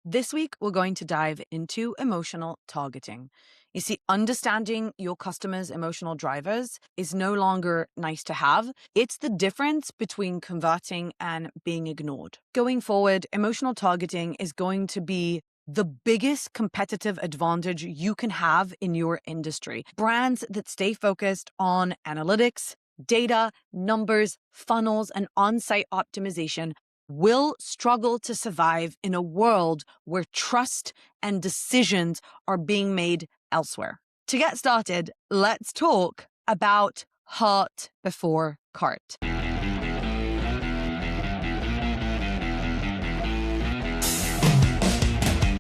This week, we're going to dive into emotional targeting. You see, understanding your customers' emotional drivers is no longer nice to have. It's the difference between converting and being ignored. Going forward, emotional targeting is going to be the biggest competitive advantage you can have in your industry. Brands that stay focused on analytics, data, numbers, funnels, and on-site optimization will struggle to survive in a world where trust and decisions are being made elsewhere. To get started, let's talk about heart before cart.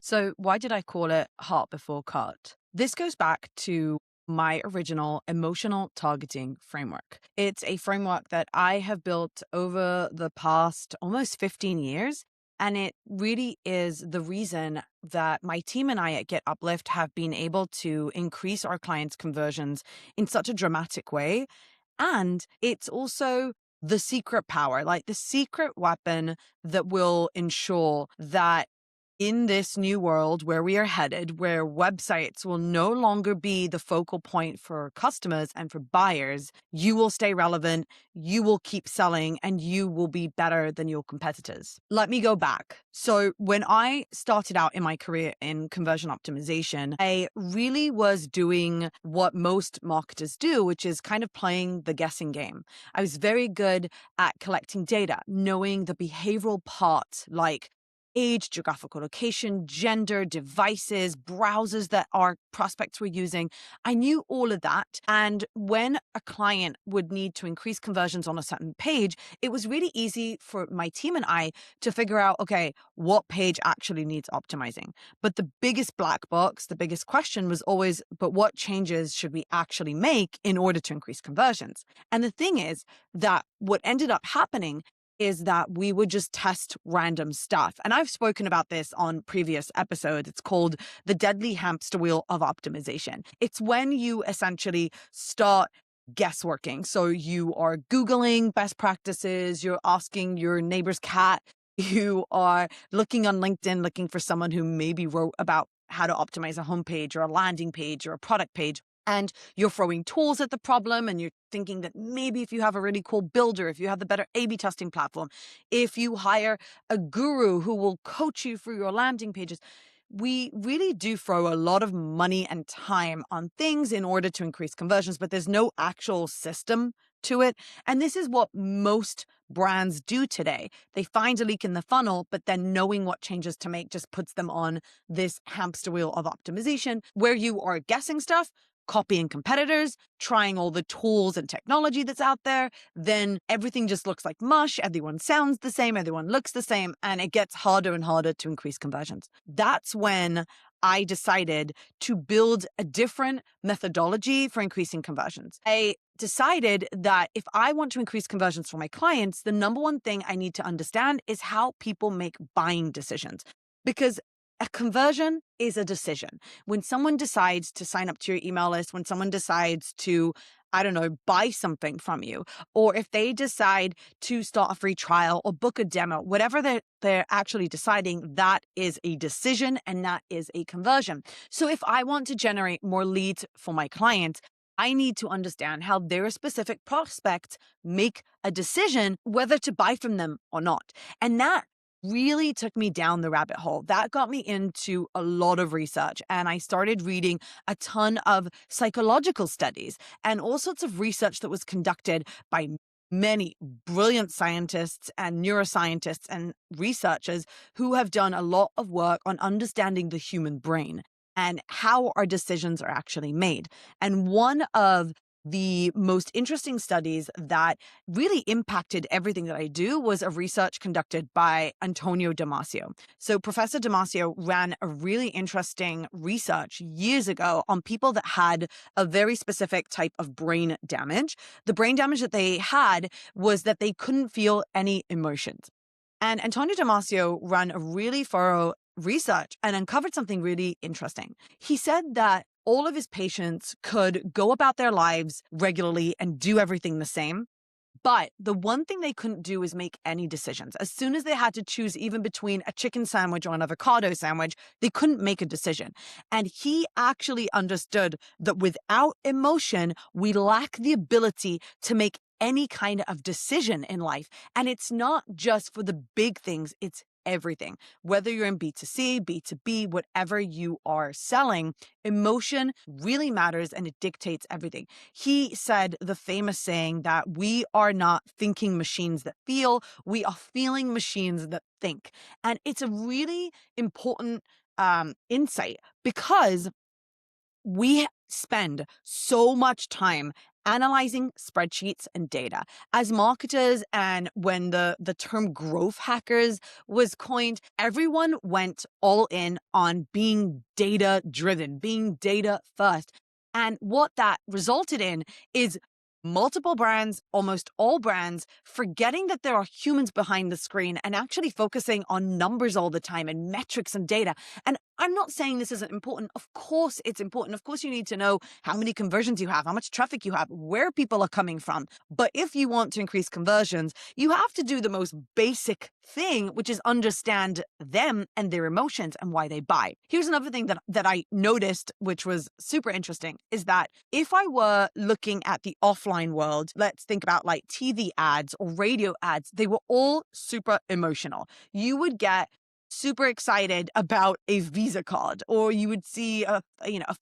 So why did I call it heart before cart? This goes back to my original emotional targeting framework. It's a framework that I have built over the past almost 15 years. And it really is the reason that my team and I at Get Uplift have been able to increase our clients' conversions in such a dramatic way. And it's also the secret power, like the secret weapon that will ensure that in this new world where we are headed, where websites will no longer be the focal point for customers and for buyers, you will stay relevant, you will keep selling, and you will be better than your competitors. Let me go back. So when I started out in my career in conversion optimization, I really was doing what most marketers do, which is kind of playing the guessing game. I was very good at collecting data, knowing the behavioral parts like age, geographical location, gender, devices, browsers that our prospects were using. I knew all of that. And when a client would need to increase conversions on a certain page, it was really easy for my team and I to figure out, okay, what page actually needs optimizing. But the biggest black box, the biggest question was always, but what changes should we actually make in order to increase conversions? And the thing is that what ended up happening is that we would just test random stuff. And I've spoken about this on previous episodes. It's called the deadly hamster wheel of optimization. It's when you essentially start guessworking. So you are Googling best practices, you're asking your neighbor's cat, you are looking on LinkedIn, looking for someone who maybe wrote about how to optimize a homepage or a landing page or a product page. And you're throwing tools at the problem and you're thinking that maybe if you have a really cool builder, if you have the better A/B testing platform, if you hire a guru who will coach you through your landing pages, we really do throw a lot of money and time on things in order to increase conversions, but there's no actual system to it. And this is what most brands do today. They find a leak in the funnel, but then knowing what changes to make just puts them on this hamster wheel of optimization where you are guessing stuff, copying competitors, trying all the tools and technology that's out there, then everything just looks like mush. Everyone sounds the same. Everyone looks the same. And it gets harder and harder to increase conversions. That's when I decided to build a different methodology for increasing conversions. I decided that if I want to increase conversions for my clients, the number one thing I need to understand is how people make buying decisions. Because a conversion is a decision. When someone decides to sign up to your email list, when someone decides to, I don't know, buy something from you, or if they decide to start a free trial or book a demo, whatever they're actually deciding, that is a decision and that is a conversion. So if I want to generate more leads for my clients, I need to understand how their specific prospects make a decision whether to buy from them or not. And that really took me down the rabbit hole. That got me into a lot of research, and I started reading a ton of psychological studies and all sorts of research that was conducted by many brilliant scientists and neuroscientists and researchers who have done a lot of work on understanding the human brain and how our decisions are actually made. And one of the most interesting studies that really impacted everything that I do was a research conducted by Antonio Damasio. So Professor Damasio ran a really interesting research years ago on people that had a very specific type of brain damage. The brain damage that they had was that they couldn't feel any emotions. And Antonio Damasio ran a really thorough research and uncovered something really interesting. He said that all of his patients could go about their lives regularly and do everything the same, But the one thing they couldn't do is make any decisions. As soon as they had to choose even between a chicken sandwich or an avocado sandwich, they couldn't make a decision. And he actually understood that without emotion, we lack the ability to make any kind of decision in life. And it's not just for the big things, it's everything. Whether you're in B2C, B2B, whatever you are selling, emotion really matters and it dictates everything. He said the famous saying that we are not thinking machines that feel, we are feeling machines that think. And it's a really important insight because we spend so much time analyzing spreadsheets and data as marketers. And when the term growth hackers was coined, everyone went all in on being data driven, being data first. And what that resulted in is multiple brands, almost all brands, forgetting that there are humans behind the screen and actually focusing on numbers all the time and metrics and data. And I'm not saying this isn't important. Of course, it's important. Of course, you need to know how many conversions you have, how much traffic you have, where people are coming from. But if you want to increase conversions, you have to do the most basic thing, which is understand them and their emotions and why they buy. Here's another thing that I noticed, which was super interesting, is that if I were looking at the offline world, let's think about like TV ads or radio ads, they were all super emotional. You would get super excited about a Visa card, or you would see a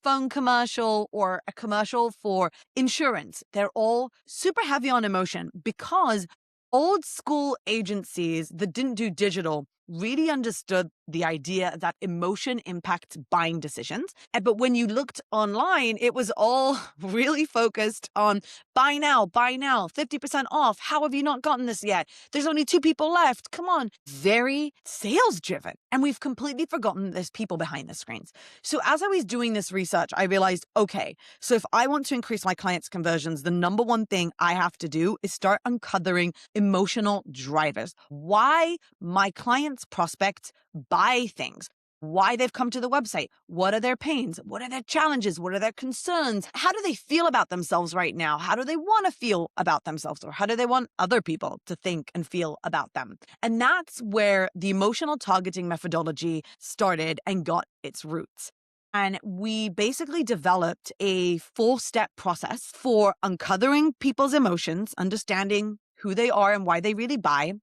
phone commercial or a commercial for insurance. They're all super heavy on emotion because old school agencies that didn't do digital really understood the idea that emotion impacts buying decisions. But when you looked online, it was all really focused on buy now, 50% off. How have you not gotten this yet? There's only 2 people left. Come on. Very sales driven. And we've completely forgotten there's people behind the screens. So as I was doing this research, I realized, okay, so if I want to increase my clients' conversions, the number one thing I have to do is start uncovering emotional drivers. Why my clients, prospects buy things, why they've come to the website, what are their pains, what are their challenges, what are their concerns, how do they feel about themselves right now, how do they want to feel about themselves, or how do they want other people to think and feel about them. And that's where the emotional targeting methodology started and got its roots. And we basically developed a 4-step process for uncovering people's emotions, understanding who they are and why they really buy,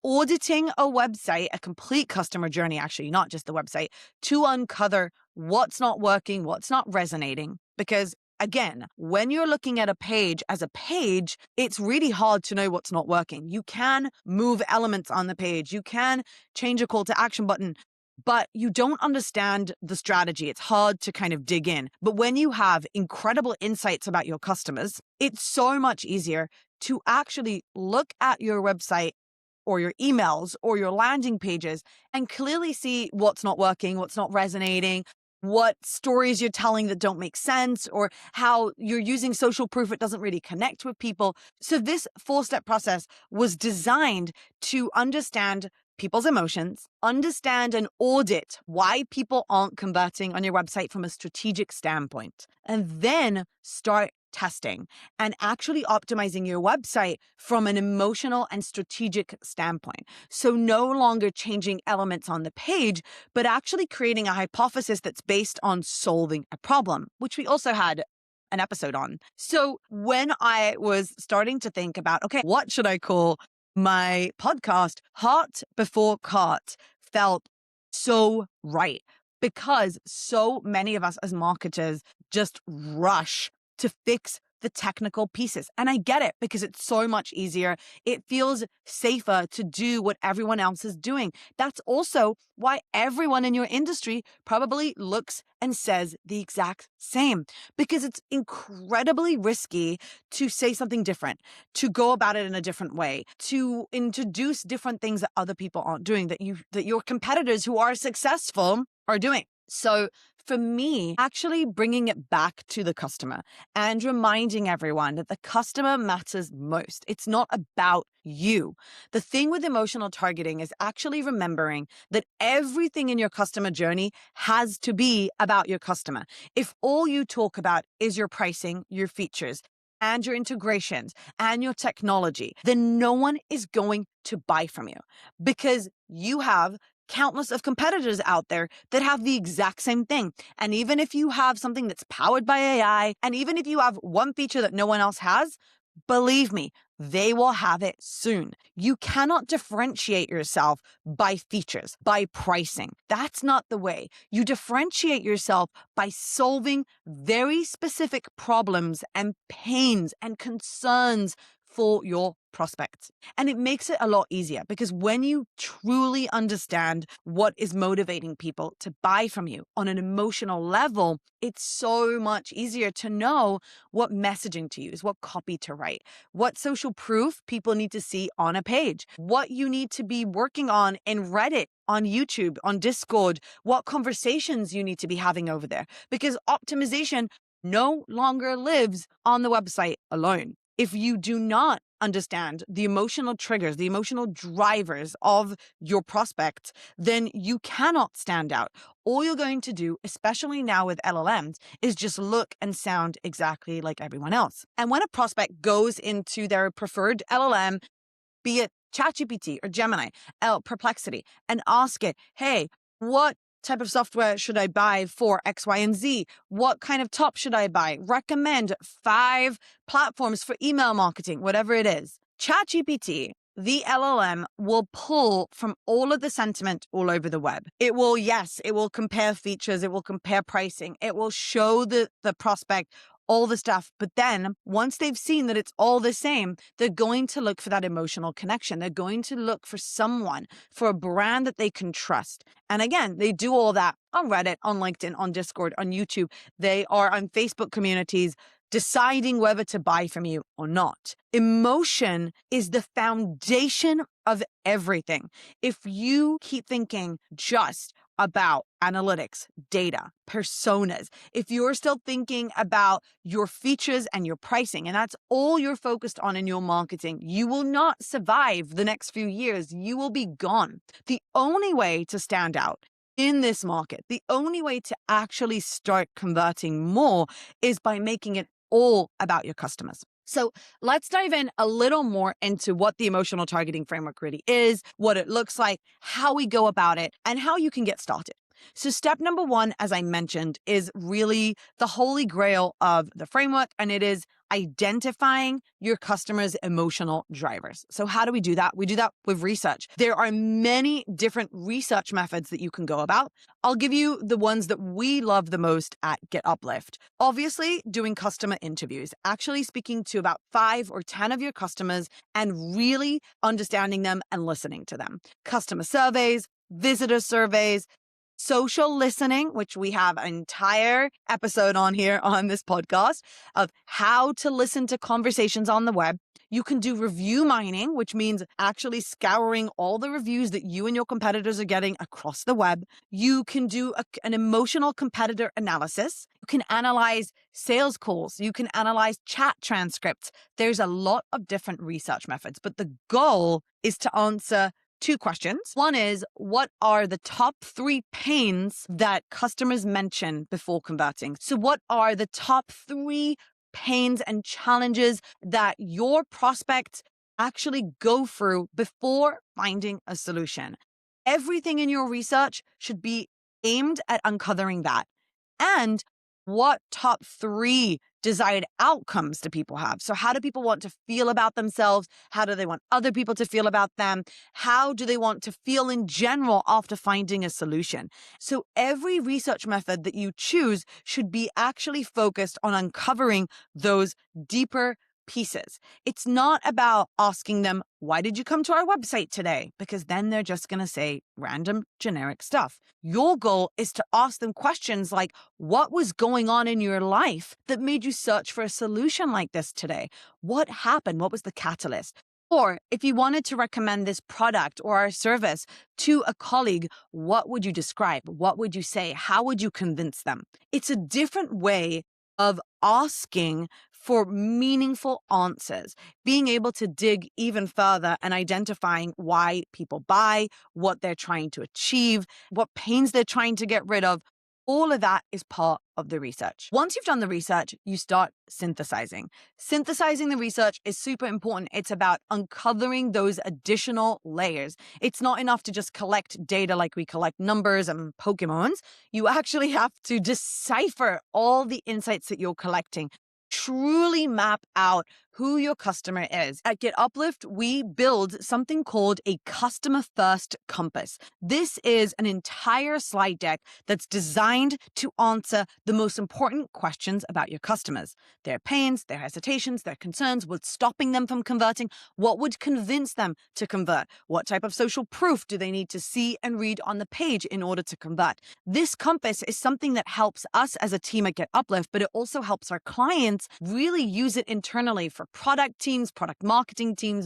auditing a website, a complete customer journey, actually, not just the website, to uncover what's not working, what's not resonating. Because again, when you're looking at a page as a page, it's really hard to know what's not working. You can move elements on the page. You can change a call to action button, but you don't understand the strategy. It's hard to kind of dig in. But when you have incredible insights about your customers, it's so much easier to actually look at your website or your emails or your landing pages and clearly see what's not working, what's not resonating, what stories you're telling that don't make sense, or how you're using social proof it doesn't really connect with people. So this 4-step process was designed to understand people's emotions, understand and audit why people aren't converting on your website from a strategic standpoint, and then start testing and actually optimizing your website from an emotional and strategic standpoint. So no longer changing elements on the page, but actually creating a hypothesis that's based on solving a problem, which we also had an episode on. So when I was starting to think about, okay, what should I call my podcast? Heart Before Cart felt so right because so many of us as marketers just rush to fix the technical pieces. And I get it because it's so much easier. It feels safer to do what everyone else is doing. That's also why everyone in your industry probably looks and says the exact same, because it's incredibly risky to say something different, to go about it in a different way, to introduce different things that other people aren't doing, that your competitors who are successful are doing. So for me, actually bringing it back to the customer and reminding everyone that the customer matters most. It's not about you. The thing with emotional targeting is actually remembering that everything in your customer journey has to be about your customer. If all you talk about is your pricing, your features, and your integrations and your technology, then no one is going to buy from you because you have countless of competitors out there that have the exact same thing. And even if you have something that's powered by AI, and even if you have one feature that no one else has, believe me, they will have it soon. You cannot differentiate yourself by features, by pricing. That's not the way. You differentiate yourself by solving very specific problems and pains and concerns for your prospects. And it makes it a lot easier because when you truly understand what is motivating people to buy from you on an emotional level, it's so much easier to know what messaging to use, what copy to write, what social proof people need to see on a page, what you need to be working on in Reddit, on YouTube, on Discord, what conversations you need to be having over there, because optimization no longer lives on the website alone. If you do not understand the emotional triggers, the emotional drivers of your prospect, then you cannot stand out. All you're going to do, especially now with LLMs, is just look and sound exactly like everyone else. And when a prospect goes into their preferred LLM, be it ChatGPT or Gemini, Perplexity, and ask it, hey, what type of software should I buy for X, Y, and Z? What kind of top should I buy? Recommend 5 platforms for email marketing, whatever it is. ChatGPT, the LLM, will pull from all of the sentiment all over the web. It will, yes, it will compare features, it will compare pricing, it will show the prospect all the stuff. But then once they've seen that it's all the same, they're going to look for that emotional connection. They're going to look for someone, for a brand that they can trust. And again, they do all that on Reddit, on LinkedIn, on Discord, on YouTube. They are on Facebook communities deciding whether to buy from you or not. Emotion is the foundation of everything. If you keep thinking just about analytics, data, personas, if you're still thinking about your features and your pricing, and that's all you're focused on in your marketing, you will not survive the next few years. You will be gone. The only way to stand out in this market, the only way to actually start converting more is by making it all about your customers. So let's dive in a little more into what the emotional targeting framework really is, what it looks like, how we go about it, and how you can get started. So step number 1, as I mentioned, is really the holy grail of the framework, and it is identifying your customers' emotional drivers. So how do we do that? We do that with research. There are many different research methods that you can go about. I'll give you the ones that we love the most at Get Uplift. Obviously, doing customer interviews, actually speaking to about 5 or 10 of your customers and really understanding them and listening to them. Customer surveys, visitor surveys, social listening, which we have an entire episode on here on this podcast of how to listen to conversations on the web. You can do review mining, which means actually scouring all the reviews that you and your competitors are getting across the web. You can do an emotional competitor analysis. You can analyze sales calls. You can analyze chat transcripts. There's a lot of different research methods, but the goal is to answer 2 questions. One is, what are the top 3 pains that customers mention before converting? So what are the top 3 pains and challenges that your prospects actually go through before finding a solution? Everything in your research should be aimed at uncovering that. And what top 3 desired outcomes do people have? So how do people want to feel about themselves? How do they want other people to feel about them? How do they want to feel in general after finding a solution? So every research method that you choose should be actually focused on uncovering those deeper pieces. It's not about asking them, why did you come to our website today? Because then they're just going to say random generic stuff. Your goal is to ask them questions like, what was going on in your life that made you search for a solution like this today? What happened? What was the catalyst? Or if you wanted to recommend this product or our service to a colleague, what would you describe? What would you say? How would you convince them? It's a different way of asking for meaningful answers, being able to dig even further and identifying why people buy, what they're trying to achieve, what pains they're trying to get rid of. All of that is part of the research. Once you've done the research, you start synthesizing. Synthesizing the research is super important. It's about uncovering those additional layers. It's not enough to just collect data like we collect numbers and Pokemons. You actually have to decipher all the insights that you're collecting. Truly map out who your customer is. At Get Uplift, we build something called a customer first compass. This is an entire slide deck that's designed to answer the most important questions about your customers: their pains, their hesitations, their concerns, what's stopping them from converting, what would convince them to convert, what type of social proof do they need to see and read on the page in order to convert. This compass is something that helps us as a team at Get Uplift, but it also helps our clients really use it internally for product teams, product marketing teams,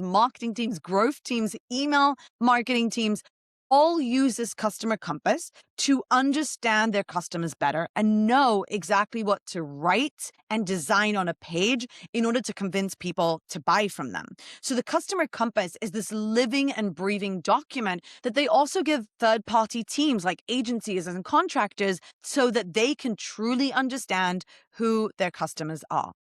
growth teams, email marketing teams. All use this customer compass to understand their customers better and know exactly what to write and design on a page in order to convince people to buy from them. So the customer compass is this living and breathing document that they also give third-party teams like agencies and contractors so that they can truly understand who their customers are.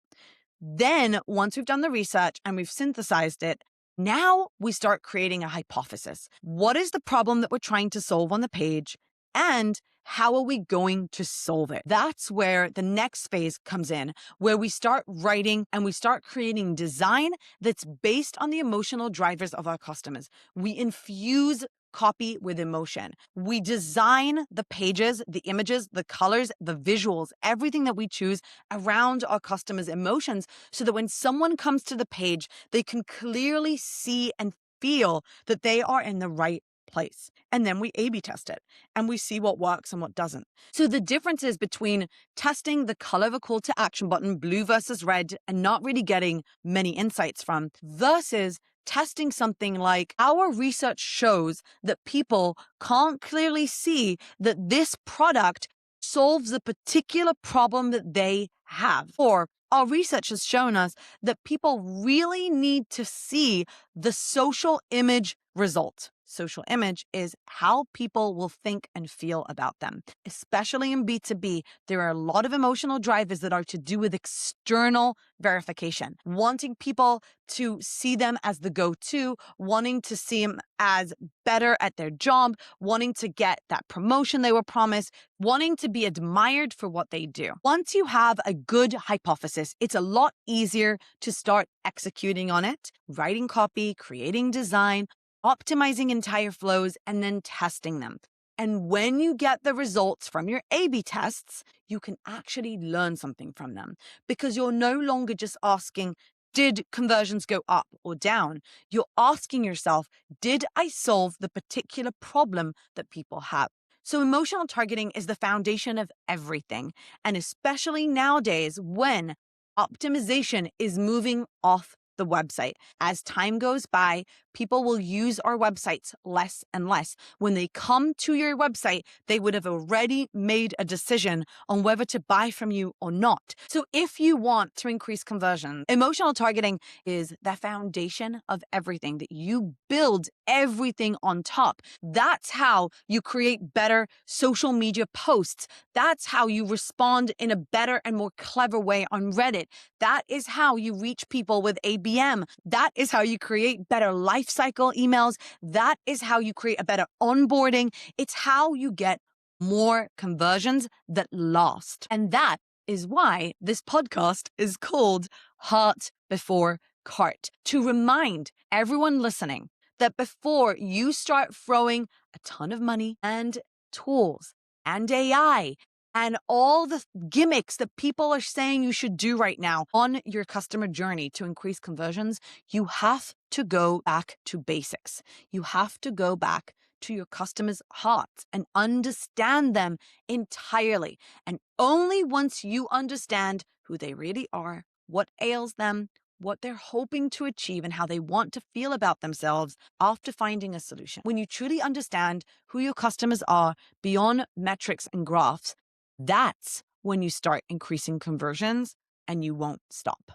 Then, once we've done the research and we've synthesized it, now we start creating a hypothesis. What is the problem that we're trying to solve on the page? And how are we going to solve it? That's where the next phase comes in, where we start writing and we start creating design that's based on the emotional drivers of our customers. We infuse copy with emotion. We design the pages, the images, the colors, the visuals, everything that we choose around our customers' emotions so that when someone comes to the page, they can clearly see and feel that they are in the right place. And then we A/B test it and we see what works and what doesn't. So the differences between testing the color of a call to action button, blue versus red, and not really getting many insights from, versus testing something like our research shows that people can't clearly see that this product solves a particular problem that they have. Or our research has shown us that people really need to see the social image result. Social image is how people will think and feel about them. Especially in B2B, there are a lot of emotional drivers that are to do with external verification. Wanting people to see them as the go-to, wanting to see them as better at their job, wanting to get that promotion they were promised, wanting to be admired for what they do. Once you have a good hypothesis, it's a lot easier to start executing on it, writing copy, creating design, optimizing entire flows, and then testing them. And when you get the results from your A/B tests, you can actually learn something from them because you're no longer just asking, did conversions go up or down? You're asking yourself, did I solve the particular problem that people have? So emotional targeting is the foundation of everything, and especially nowadays when optimization is moving off the website. As time goes by, people will use our websites less and less. When they come to your website, they would have already made a decision on whether to buy from you or not. So if you want to increase conversion, emotional targeting is the foundation of everything, that you build everything on top. That's how you create better social media posts. That's how you respond in a better and more clever way on Reddit. That is how you reach people with ABM. That is how you create better life cycle emails. That is how you create a better onboarding. It's how you get more conversions that last. And that is why this podcast is called Heart Before Cart, to remind everyone listening that before you start throwing a ton of money and tools and AI and all the gimmicks that people are saying you should do right now on your customer journey to increase conversions, you have to go back to basics. You have to go back to your customers' hearts and understand them entirely. And only once you understand who they really are, what ails them, what they're hoping to achieve, and how they want to feel about themselves after finding a solution. When you truly understand who your customers are beyond metrics and graphs, that's when you start increasing conversions and you won't stop.